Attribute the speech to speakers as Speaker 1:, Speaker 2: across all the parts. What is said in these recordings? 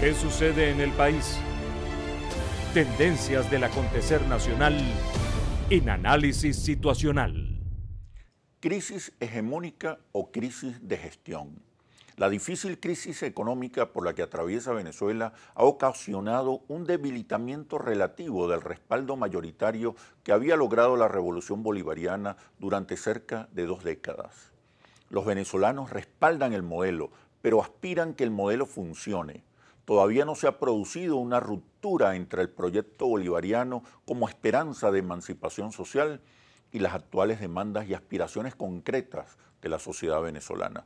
Speaker 1: ¿Qué sucede en el país? Tendencias del acontecer nacional en análisis situacional.
Speaker 2: Crisis hegemónica o crisis de gestión. La difícil crisis económica por la que atraviesa Venezuela ha ocasionado un debilitamiento relativo del respaldo mayoritario que había logrado la revolución bolivariana durante cerca de 2 décadas. Los venezolanos respaldan el modelo, pero aspiran que el modelo funcione. Todavía no se ha producido una ruptura entre el proyecto bolivariano como esperanza de emancipación social y las actuales demandas y aspiraciones concretas de la sociedad venezolana.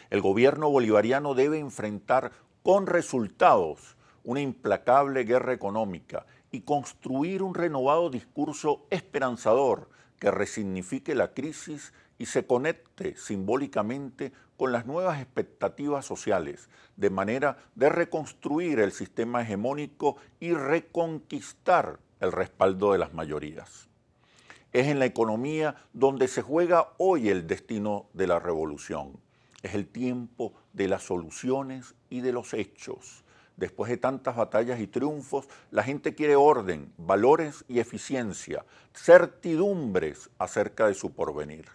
Speaker 2: El gobierno bolivariano debe enfrentar con resultados una implacable guerra económica y construir un renovado discurso esperanzador que resignifique la crisis y se conecte simbólicamente con las nuevas expectativas sociales, de manera de reconstruir el sistema hegemónico y reconquistar el respaldo de las mayorías. Es en la economía donde se juega hoy el destino de la revolución. Es el tiempo de las soluciones y de los hechos. Después de tantas batallas y triunfos, la gente quiere orden, valores y eficiencia, certidumbres acerca de su porvenir.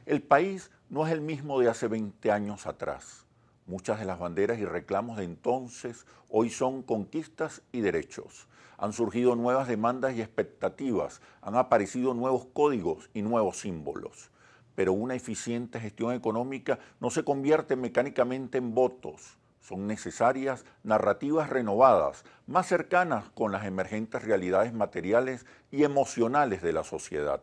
Speaker 2: El país no es el mismo de hace 20 años atrás. Muchas de las banderas y reclamos de entonces hoy son conquistas y derechos. Han surgido nuevas demandas y expectativas, han aparecido nuevos códigos y nuevos símbolos. Pero una eficiente gestión económica no se convierte mecánicamente en votos. Son necesarias narrativas renovadas, más cercanas con las emergentes realidades materiales y emocionales de la sociedad.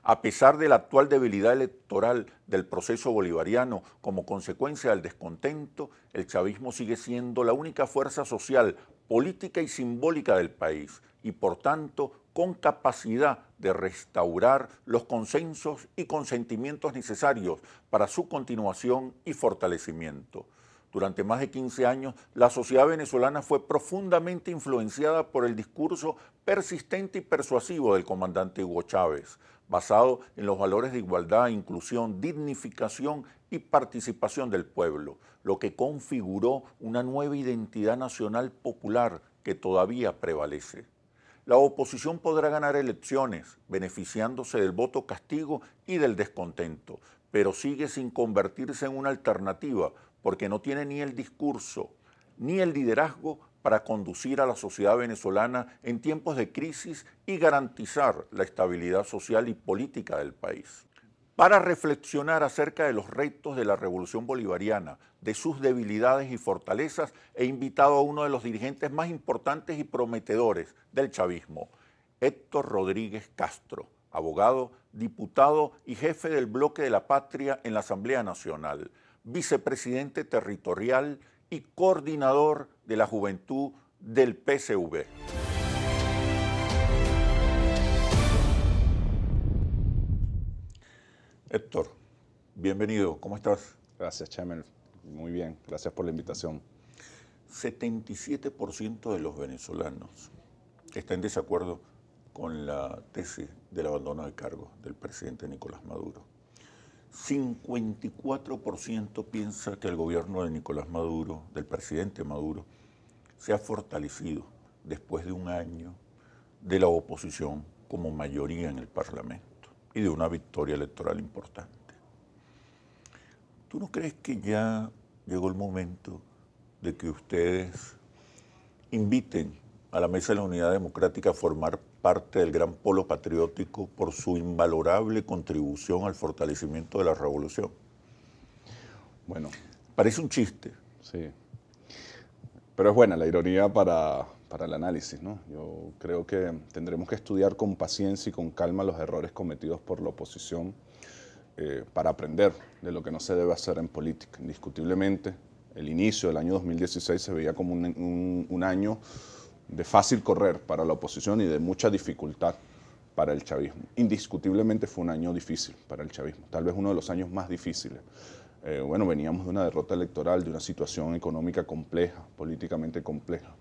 Speaker 2: A pesar de la actual debilidad electoral del proceso bolivariano como consecuencia del descontento, el chavismo sigue siendo la única fuerza social, política y simbólica del país y, por tanto, con capacidad de restaurar los consensos y consentimientos necesarios para su continuación y fortalecimiento. Durante más de 15 años, la sociedad venezolana fue profundamente influenciada por el discurso persistente y persuasivo del comandante Hugo Chávez, basado en los valores de igualdad, inclusión, dignificación y participación del pueblo, lo que configuró una nueva identidad nacional popular que todavía prevalece. La oposición podrá ganar elecciones, beneficiándose del voto castigo y del descontento, pero sigue sin convertirse en una alternativa porque no tiene ni el discurso ni el liderazgo para conducir a la sociedad venezolana en tiempos de crisis y garantizar la estabilidad social y política del país. Para reflexionar acerca de los retos de la revolución bolivariana, de sus debilidades y fortalezas, he invitado a uno de los dirigentes más importantes y prometedores del chavismo, Héctor Rodríguez Castro, abogado, diputado y jefe del Bloque de la Patria en la Asamblea Nacional, vicepresidente territorial y coordinador de la juventud del PSV. Héctor, bienvenido, ¿cómo estás?
Speaker 3: Gracias, Chemel. Muy bien, gracias por la invitación.
Speaker 2: 77% de los venezolanos están en desacuerdo con la tesis del abandono de cargo del presidente Nicolás Maduro. 54% piensa que el gobierno de Nicolás Maduro, del presidente Maduro, se ha fortalecido después de un año de la oposición como mayoría en el Parlamento y de una victoria electoral importante. ¿Tú no crees que ya llegó el momento de que ustedes inviten a la Mesa de la Unidad Democrática a formar parte del gran polo patriótico por su invalorable contribución al fortalecimiento de la revolución?
Speaker 3: Bueno,
Speaker 2: parece un chiste.
Speaker 3: Sí, pero es buena la ironía para el análisis, ¿no? Yo creo que tendremos que estudiar con paciencia y con calma los errores cometidos por la oposición para aprender de lo que no se debe hacer en política. Indiscutiblemente, el inicio del año 2016 se veía como un año de fácil correr para la oposición y de mucha dificultad para el chavismo. Indiscutiblemente fue un año difícil para el chavismo, tal vez uno de los años más difíciles. Bueno, veníamos de una derrota electoral, de una situación económica compleja, políticamente compleja.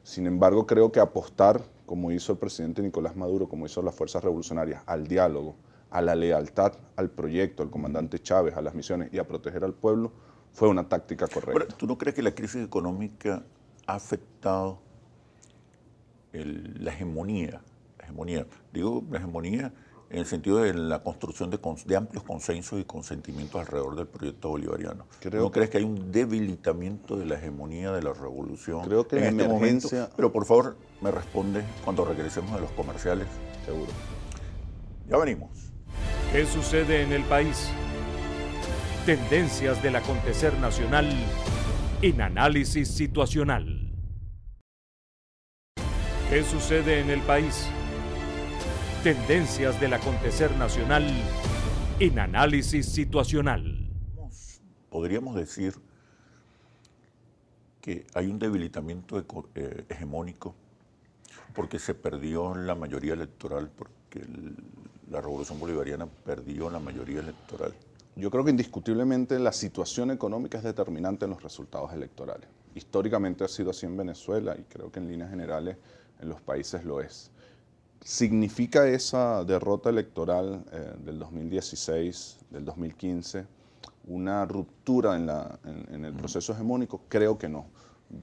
Speaker 3: Sin embargo, creo que apostar, como hizo el presidente Nicolás Maduro, como hizo las fuerzas revolucionarias, al diálogo, a la lealtad al proyecto, al comandante Chávez, a las misiones y a proteger al pueblo, fue una táctica correcta.
Speaker 2: Pero, ¿tú no crees que la crisis económica ha afectado la hegemonía? Digo la hegemonía en el sentido de la construcción de amplios consensos y consentimientos alrededor del proyecto bolivariano. ¿No crees que hay un debilitamiento de la hegemonía de la revolución?
Speaker 3: Creo que
Speaker 2: en
Speaker 3: la
Speaker 2: este
Speaker 3: emergencia...
Speaker 2: momento? Pero por favor, me responde cuando regresemos de los comerciales.
Speaker 3: Seguro.
Speaker 2: Ya venimos.
Speaker 1: ¿Qué sucede en el país? Tendencias del acontecer nacional en análisis situacional. ¿Qué sucede en el país? Tendencias del acontecer nacional en análisis situacional.
Speaker 2: Podríamos decir que hay un debilitamiento hegemónico porque se perdió la mayoría electoral, porque la revolución bolivariana perdió la mayoría electoral.
Speaker 3: Yo creo que indiscutiblemente la situación económica es determinante en los resultados electorales. Históricamente ha sido así en Venezuela y creo que en líneas generales en los países lo es. ¿Significa esa derrota electoral del 2016, del 2015, una ruptura en el proceso hegemónico? Creo que no.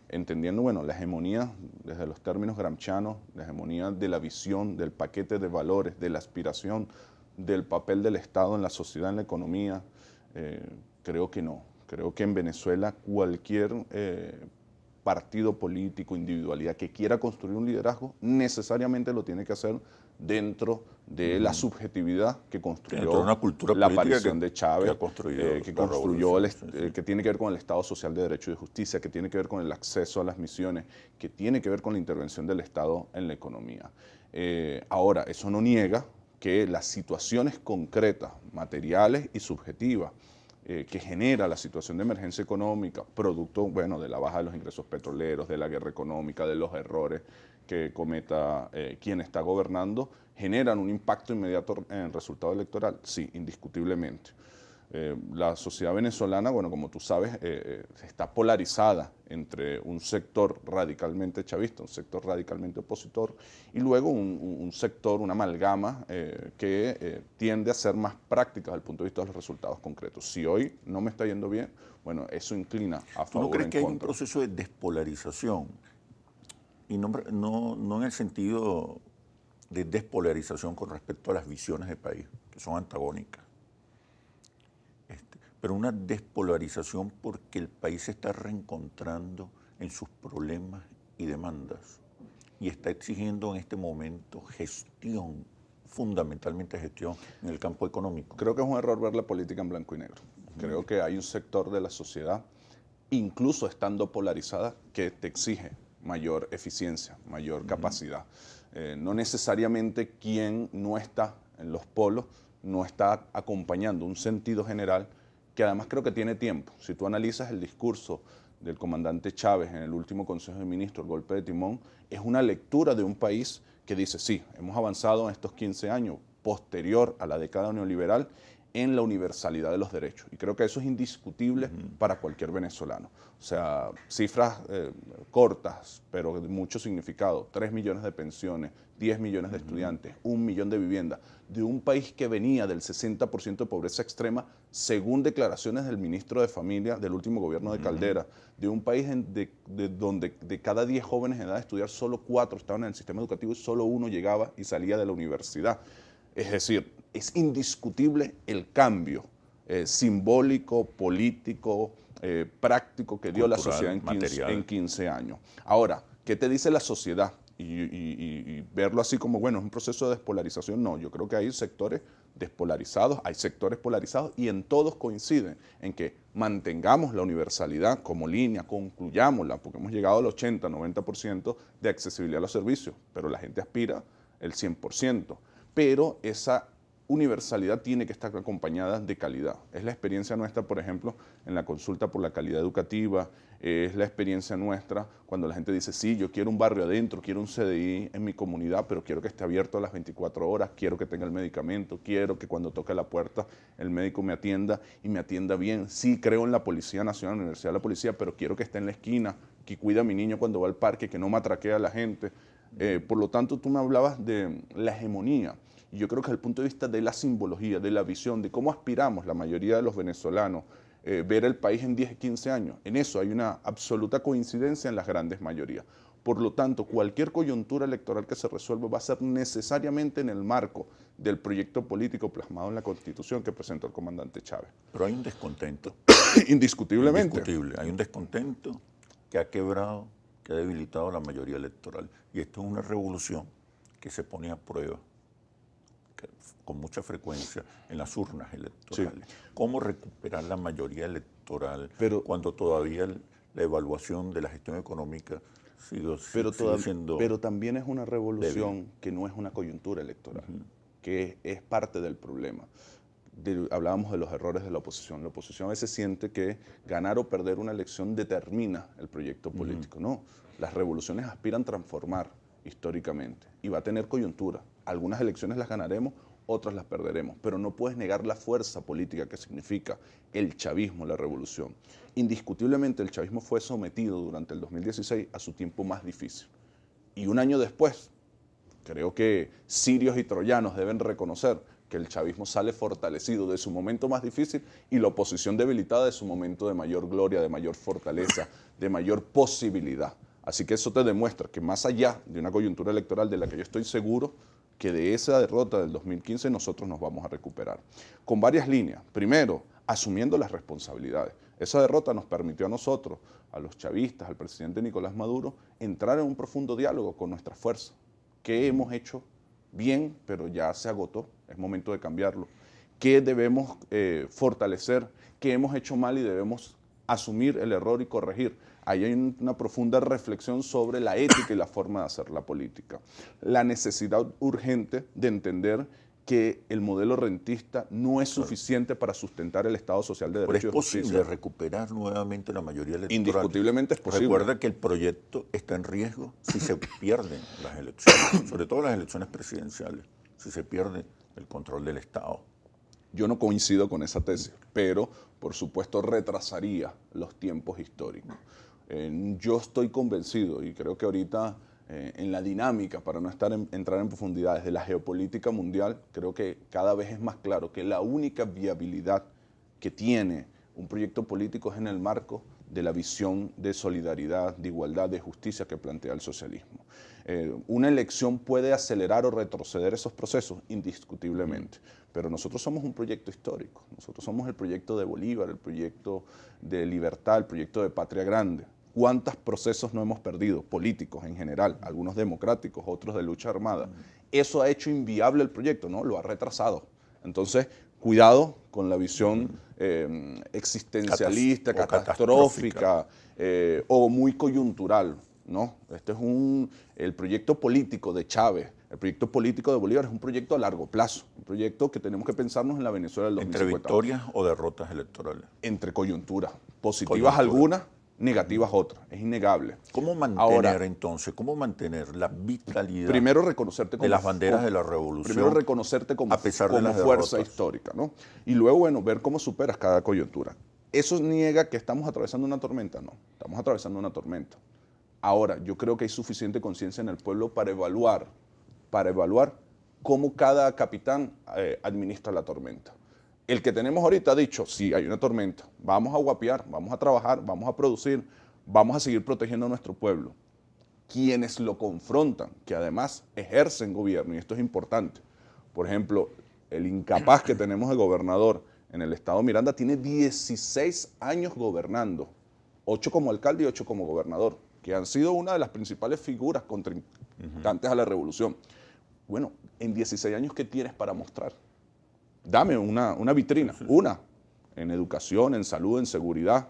Speaker 3: Entendiendo, bueno, la hegemonía desde los términos gramscianos, la hegemonía de la visión, del paquete de valores, de la aspiración, del papel del Estado en la sociedad, en la economía, creo que no. Creo que en Venezuela cualquier partido político, individualidad que quiera construir un liderazgo, necesariamente lo tiene que hacer dentro de la subjetividad que construyó
Speaker 2: una cultura
Speaker 3: la aparición de Chávez,
Speaker 2: que
Speaker 3: tiene que ver con el Estado Social de Derecho y de Justicia, que tiene que ver con el acceso a las misiones, que tiene que ver con la intervención del Estado en la economía. Ahora, eso no niega que las situaciones concretas, materiales y subjetivas, que genera la situación de emergencia económica, producto, bueno, de la baja de los ingresos petroleros, de la guerra económica, de los errores que cometa quien está gobernando, generan un impacto inmediato en el resultado electoral. Sí, indiscutiblemente. La sociedad venezolana, bueno, como tú sabes, está polarizada entre un sector radicalmente chavista, un sector radicalmente opositor, y luego un sector, una amalgama que tiende a ser más práctica desde el punto de vista de los resultados concretos. Si hoy no me está yendo bien, bueno, eso inclina a favor o en contra.
Speaker 2: ¿Tú no crees que hay un proceso de despolarización? Y no en el sentido de despolarización con respecto a las visiones de país, que son antagónicas, pero una despolarización porque el país se está reencontrando en sus problemas y demandas y está exigiendo en este momento gestión, fundamentalmente gestión en el campo económico.
Speaker 3: Creo que es un error ver la política en blanco y negro. Creo que hay un sector de la sociedad, incluso estando polarizada, que te exige mayor eficiencia, mayor capacidad. No necesariamente quien no está en los polos no está acompañando un sentido general que además creo que tiene tiempo. Si tú analizas el discurso del comandante Chávez en el último Consejo de Ministros, el golpe de timón, es una lectura de un país que dice, sí, hemos avanzado en estos 15 años, posterior a la década neoliberal, en la universalidad de los derechos. Y creo que eso es indiscutible para cualquier venezolano. O sea, cifras cortas, pero de mucho significado. 3 millones de pensiones, 10 millones de estudiantes, 1 millón de viviendas, de un país que venía del 60% de pobreza extrema, según declaraciones del ministro de Familia del último gobierno de Caldera, de un país donde de cada 10 jóvenes en edad de estudiar, solo 4 estaban en el sistema educativo y solo 1 llegaba y salía de la universidad. Es decir, es indiscutible el cambio simbólico, político, práctico que dio cultural, la sociedad en 15 años. Ahora, ¿qué te dice la sociedad? Y verlo así como, bueno, es un proceso de despolarización. No, yo creo que hay sectores despolarizados, hay sectores polarizados y en todos coinciden en que mantengamos la universalidad como línea, concluyámosla, porque hemos llegado al 80-90% de accesibilidad a los servicios, pero la gente aspira el 100%. Pero esa universalidad tiene que estar acompañada de calidad. Es la experiencia nuestra, por ejemplo, en la consulta por la calidad educativa, es la experiencia nuestra cuando la gente dice, sí, yo quiero un barrio adentro, quiero un CDI en mi comunidad, pero quiero que esté abierto a las 24 horas, quiero que tenga el medicamento, quiero que cuando toque la puerta el médico me atienda y me atienda bien. Sí, creo en la Policía Nacional, la Universidad de la Policía, pero quiero que esté en la esquina, que cuide a mi niño cuando va al parque, que no matraquea a la gente. Por lo tanto, tú me hablabas de la hegemonía. Y yo creo que desde el punto de vista de la simbología, de la visión, de cómo aspiramos la mayoría de los venezolanos ver el país en 10, 15 años. En eso hay una absoluta coincidencia en las grandes mayorías. Por lo tanto, cualquier coyuntura electoral que se resuelva va a ser necesariamente en el marco del proyecto político plasmado en la Constitución que presentó el comandante Chávez.
Speaker 2: Pero hay un descontento.
Speaker 3: Indiscutiblemente.
Speaker 2: Indiscutible. Hay un descontento que ha quebrado, que ha debilitado la mayoría electoral. Y esto es una revolución que se pone a prueba con mucha frecuencia en las urnas electorales. Sí. ¿Cómo recuperar la mayoría electoral cuando todavía la evaluación de la gestión económica sigue siendo...
Speaker 3: Pero también es una revolución débil, que no es una coyuntura electoral, que es parte del problema. Hablábamos de los errores de la oposición. La oposición a veces siente que ganar o perder una elección determina el proyecto político. No, las revoluciones aspiran a transformar históricamente y va a tener coyuntura. Algunas elecciones las ganaremos, otras las perderemos, pero no puedes negar la fuerza política que significa el chavismo, la revolución. Indiscutiblemente el chavismo fue sometido durante el 2016 a su tiempo más difícil. Y un año después, creo que sirios y troyanos deben reconocer que el chavismo sale fortalecido de su momento más difícil y la oposición debilitada de su momento de mayor gloria, de mayor fortaleza, de mayor posibilidad. Así que eso te demuestra que más allá de una coyuntura electoral de la que yo estoy seguro, que de esa derrota del 2015 nosotros nos vamos a recuperar. Con varias líneas. Primero, asumiendo las responsabilidades. Esa derrota nos permitió a nosotros, a los chavistas, al presidente Nicolás Maduro, entrar en un profundo diálogo con nuestras fuerzas. ¿Qué hemos hecho bien, pero ya se agotó? Es momento de cambiarlo. ¿Qué debemos fortalecer? ¿Qué hemos hecho mal y debemos asumir el error y corregir? Ahí hay una profunda reflexión sobre la ética y la forma de hacer la política. La necesidad urgente de entender que el modelo rentista no es suficiente para sustentar el Estado social de derecho y justicia.
Speaker 2: ¿Es posible recuperar nuevamente la mayoría electoral?
Speaker 3: Indiscutiblemente es posible.
Speaker 2: Recuerda que el proyecto está en riesgo si se pierden las elecciones, sobre todo las elecciones presidenciales, si se pierde el control del Estado.
Speaker 3: Yo no coincido con esa tesis, pero por supuesto retrasaría los tiempos históricos. Yo estoy convencido y creo que ahorita en la dinámica, para no entrar en profundidades de la geopolítica mundial, creo que cada vez es más claro que la única viabilidad que tiene un proyecto político es en el marco de la visión de solidaridad, de igualdad, de justicia que plantea el socialismo. Una elección puede acelerar o retroceder esos procesos, indiscutiblemente, pero nosotros somos un proyecto histórico, nosotros somos el proyecto de Bolívar, el proyecto de libertad, el proyecto de patria grande. ¿Cuántos procesos no hemos perdido? Políticos en general, algunos democráticos, otros de lucha armada. Eso ha hecho inviable el proyecto, ¿no? Lo ha retrasado. Entonces, cuidado con la visión existencialista, catastrófica o muy coyuntural, ¿no? Este es el proyecto político de Chávez, el proyecto político de Bolívar es un proyecto a largo plazo, un proyecto que tenemos que pensarnos en la Venezuela del 2050.
Speaker 2: ¿Entre victorias o derrotas electorales?
Speaker 3: Entre coyunturas, positivas algunas, negativas otras, es innegable.
Speaker 2: ¿Cómo mantener entonces, cómo mantener la vitalidad
Speaker 3: primero reconocerte como,
Speaker 2: de las banderas de la revolución?
Speaker 3: Primero reconocerte como,
Speaker 2: a pesar de las
Speaker 3: fuerza
Speaker 2: derrotas
Speaker 3: histórica, ¿no? Y luego, bueno, ver cómo superas cada coyuntura. ¿Eso niega que estamos atravesando una tormenta? No, estamos atravesando una tormenta. Ahora, yo creo que hay suficiente conciencia en el pueblo para evaluar cómo cada capitán administra la tormenta. El que tenemos ahorita ha dicho, sí, hay una tormenta, vamos a guapear, vamos a trabajar, vamos a producir, vamos a seguir protegiendo a nuestro pueblo. Quienes lo confrontan, que además ejercen gobierno, y esto es importante, por ejemplo, el incapaz que tenemos de gobernador en el estado Miranda tiene 16 años gobernando, 8 como alcalde y 8 como gobernador, que han sido una de las principales figuras contrincantes a la revolución. Bueno, en 16 años, ¿qué tienes para mostrar? Dame una vitrina, una, en educación, en salud, en seguridad.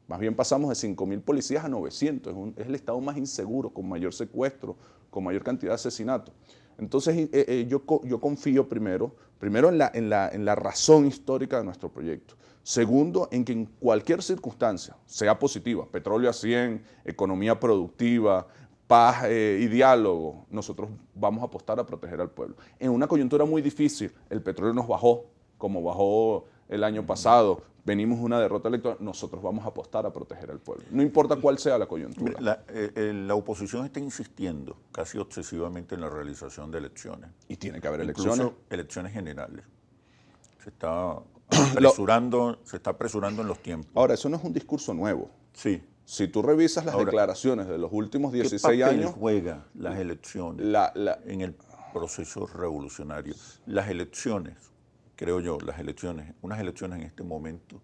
Speaker 3: Más bien pasamos de 5.000 policías a 900, es el estado más inseguro, con mayor secuestro, con mayor cantidad de asesinatos. Entonces yo confío primero en la razón histórica de nuestro proyecto. Segundo, en que en cualquier circunstancia, sea positiva, petróleo a 100, economía productiva, paz y diálogo, nosotros vamos a apostar a proteger al pueblo. En una coyuntura muy difícil, el petróleo nos bajó, como bajó el año pasado, venimos de una derrota electoral, nosotros vamos a apostar a proteger al pueblo. No importa cuál sea la coyuntura.
Speaker 2: La oposición está insistiendo casi obsesivamente en la realización de elecciones.
Speaker 3: Y tiene que haber
Speaker 2: incluso
Speaker 3: elecciones.
Speaker 2: Elecciones generales. Se está se está apresurando en los tiempos.
Speaker 3: Ahora, eso no es un discurso nuevo.
Speaker 2: Sí.
Speaker 3: Si tú revisas las declaraciones de los últimos 16 años...
Speaker 2: ¿Qué juega las elecciones en el proceso revolucionario? Las elecciones, creo yo, unas elecciones en este momento,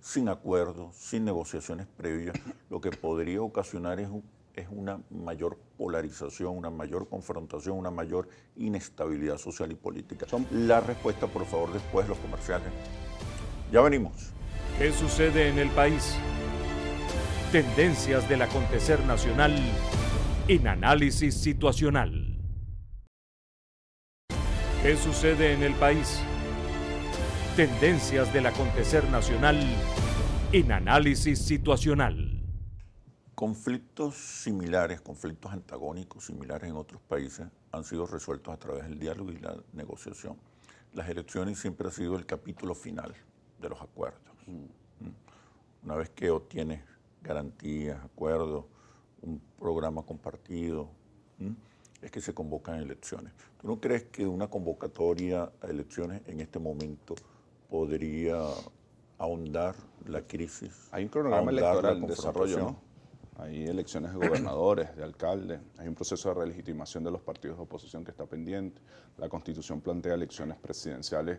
Speaker 2: sin acuerdos, sin negociaciones previas, lo que podría ocasionar es una mayor polarización, una mayor confrontación, una mayor inestabilidad social y política. La respuesta, por favor, después de los comerciales. Ya venimos.
Speaker 1: ¿Qué sucede en el país? Tendencias del acontecer nacional en Análisis Situacional. ¿Qué sucede en el país? Tendencias del acontecer nacional en Análisis Situacional.
Speaker 2: Conflictos similares, conflictos antagónicos similares en otros países han sido resueltos a través del diálogo y la negociación. Las elecciones siempre han sido el capítulo final de los acuerdos. Una vez que obtienes garantías, acuerdos, un programa compartido, es que se convocan elecciones. ¿Tú no crees que una convocatoria a elecciones en este momento podría ahondar la crisis?
Speaker 3: Hay un cronograma electoral en desarrollo, ¿no? Hay elecciones de gobernadores, de alcaldes, hay un proceso de relegitimación de los partidos de oposición que está pendiente. La Constitución plantea elecciones presidenciales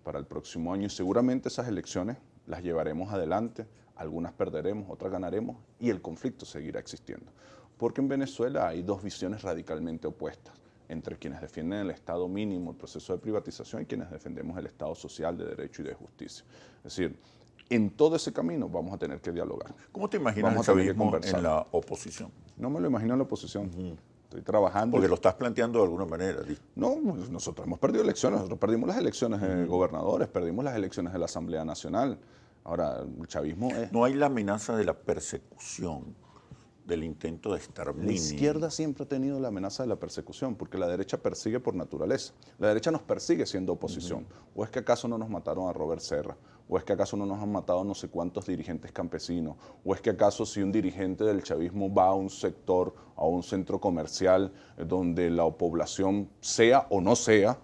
Speaker 3: para el próximo año y seguramente esas elecciones las llevaremos adelante, algunas perderemos, otras ganaremos y el conflicto seguirá existiendo. Porque en Venezuela hay dos visiones radicalmente opuestas entre quienes defienden el Estado mínimo, el proceso de privatización y quienes defendemos el Estado social de derecho y de justicia. Es decir, en todo ese camino vamos a tener que dialogar.
Speaker 2: ¿Cómo te imaginas el chavismo en la oposición?
Speaker 3: No me lo imagino en la oposición. Estoy trabajando.
Speaker 2: Porque lo estás planteando de alguna manera.
Speaker 3: No, nosotros hemos perdido elecciones. Nosotros perdimos las elecciones de gobernadores, perdimos las elecciones de la Asamblea Nacional. Ahora, el chavismo es...
Speaker 2: No hay la amenaza de la persecución, del intento de exterminio.
Speaker 3: La izquierda siempre ha tenido la amenaza de la persecución, porque la derecha persigue por naturaleza. La derecha nos persigue siendo oposición. ¿O es que acaso no nos mataron a Robert Serra? ¿O es que acaso no nos han matado no sé cuántos dirigentes campesinos? ¿O es que acaso si un dirigente del chavismo va a un sector, a un centro comercial, donde la población sea o no sea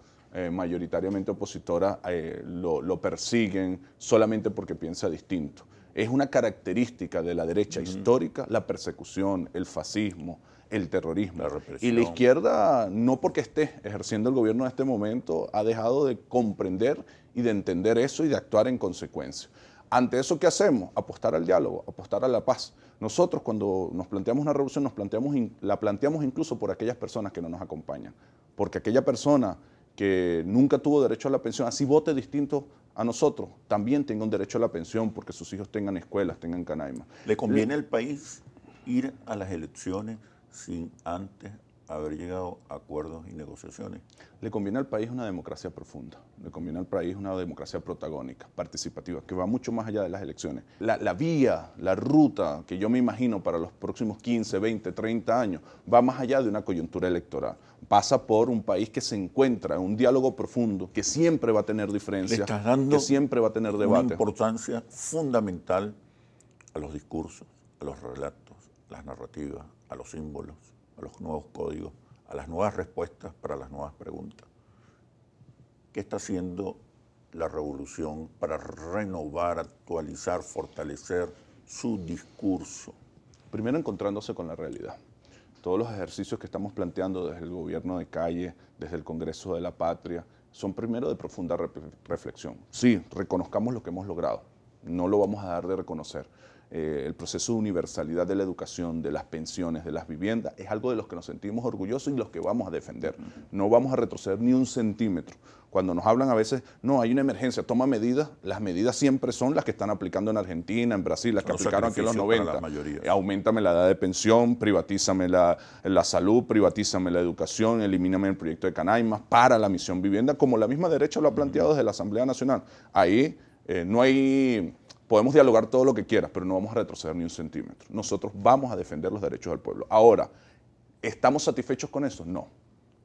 Speaker 3: mayoritariamente opositora, lo persiguen solamente porque piensa distinto? Es una característica de la derecha histórica la persecución, el fascismo, el terrorismo. Y la izquierda, no porque esté ejerciendo el gobierno en este momento, ha dejado de comprender y de entender eso y de actuar en consecuencia. Ante eso, ¿qué hacemos? Apostar al diálogo, apostar a la paz. Nosotros cuando nos planteamos una revolución, la planteamos incluso por aquellas personas que no nos acompañan. Porque aquella persona que nunca tuvo derecho a la pensión, así vote distinto a nosotros, también tenga un derecho a la pensión porque sus hijos tengan escuelas, tengan canaima.
Speaker 2: ¿Le conviene al país ir a las elecciones sin antes haber llegado a acuerdos y negociaciones?
Speaker 3: Le conviene al país una democracia profunda, le conviene al país una democracia protagónica, participativa, que va mucho más allá de las elecciones. La vía, la ruta que yo me imagino para los próximos 15, 20, 30 años, va más allá de una coyuntura electoral. Pasa por un país que se encuentra en un diálogo profundo, que siempre va a tener diferencias, que siempre va a tener debate.
Speaker 2: Una importancia fundamental a los discursos, a los relatos, a las narrativas, a los símbolos, a los nuevos códigos, a las nuevas respuestas para las nuevas preguntas. ¿Qué está haciendo la revolución para renovar, actualizar, fortalecer su discurso?
Speaker 3: Primero, encontrándose con la realidad. Todos los ejercicios que estamos planteando desde el gobierno de calle, desde el Congreso de la Patria, son primero de profunda reflexión. Sí, reconozcamos lo que hemos logrado, no lo vamos a dar de reconocer. El proceso de universalidad de la educación, de las pensiones, de las viviendas, es algo de los que nos sentimos orgullosos y los que vamos a defender. No vamos a retroceder ni un centímetro. Cuando nos hablan a veces, no, hay una emergencia, toma medidas, las medidas siempre son las que están aplicando en Argentina, en Brasil, las que aplicaron aquí en los 90. Auméntame la edad de pensión, privatízame la salud, privatízame la educación, elimíname el proyecto de Canaima, para la misión vivienda, como la misma derecha lo ha planteado desde la Asamblea Nacional. Ahí no hay... Podemos dialogar todo lo que quieras, pero no vamos a retroceder ni un centímetro. Nosotros vamos a defender los derechos del pueblo. Ahora, ¿estamos satisfechos con eso? No.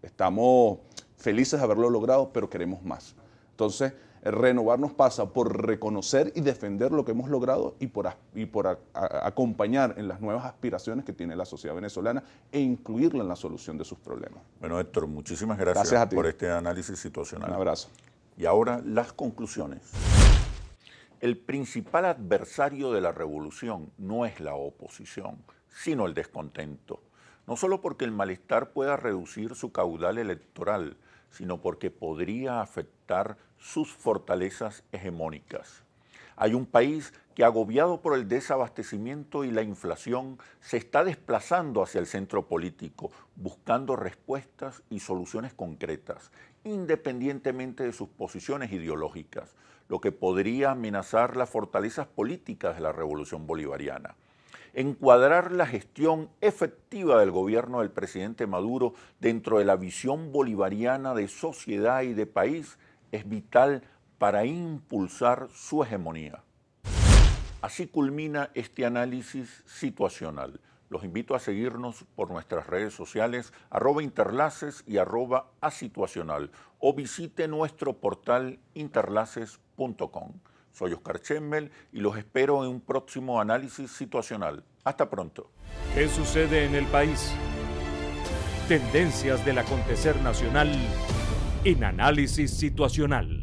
Speaker 3: Estamos felices de haberlo logrado, pero queremos más. Entonces, renovarnos pasa por reconocer y defender lo que hemos logrado y por acompañar en las nuevas aspiraciones que tiene la sociedad venezolana e incluirla en la solución de sus problemas.
Speaker 2: Bueno, Héctor, muchísimas gracias
Speaker 3: a ti
Speaker 2: por este análisis situacional.
Speaker 3: Un abrazo.
Speaker 2: Y ahora las conclusiones. el principal adversario de la revolución no es la oposición, sino el descontento. No solo porque el malestar pueda reducir su caudal electoral, sino porque podría afectar sus fortalezas hegemónicas. Hay un país que, agobiado por el desabastecimiento y la inflación, se está desplazando hacia el centro político, buscando respuestas y soluciones concretas, independientemente de sus posiciones ideológicas, lo que podría amenazar las fortalezas políticas de la revolución bolivariana. Encuadrar la gestión efectiva del gobierno del presidente Maduro dentro de la visión bolivariana de sociedad y de país es vital para impulsar su hegemonía. Así culmina este análisis situacional. Los invito a seguirnos por nuestras redes sociales @interlaces y @asituacional o visite nuestro portal interlaces.com. Soy Oscar Chemmel y los espero en un próximo análisis situacional. Hasta pronto.
Speaker 1: ¿Qué sucede en el país? Tendencias del acontecer nacional en Análisis Situacional.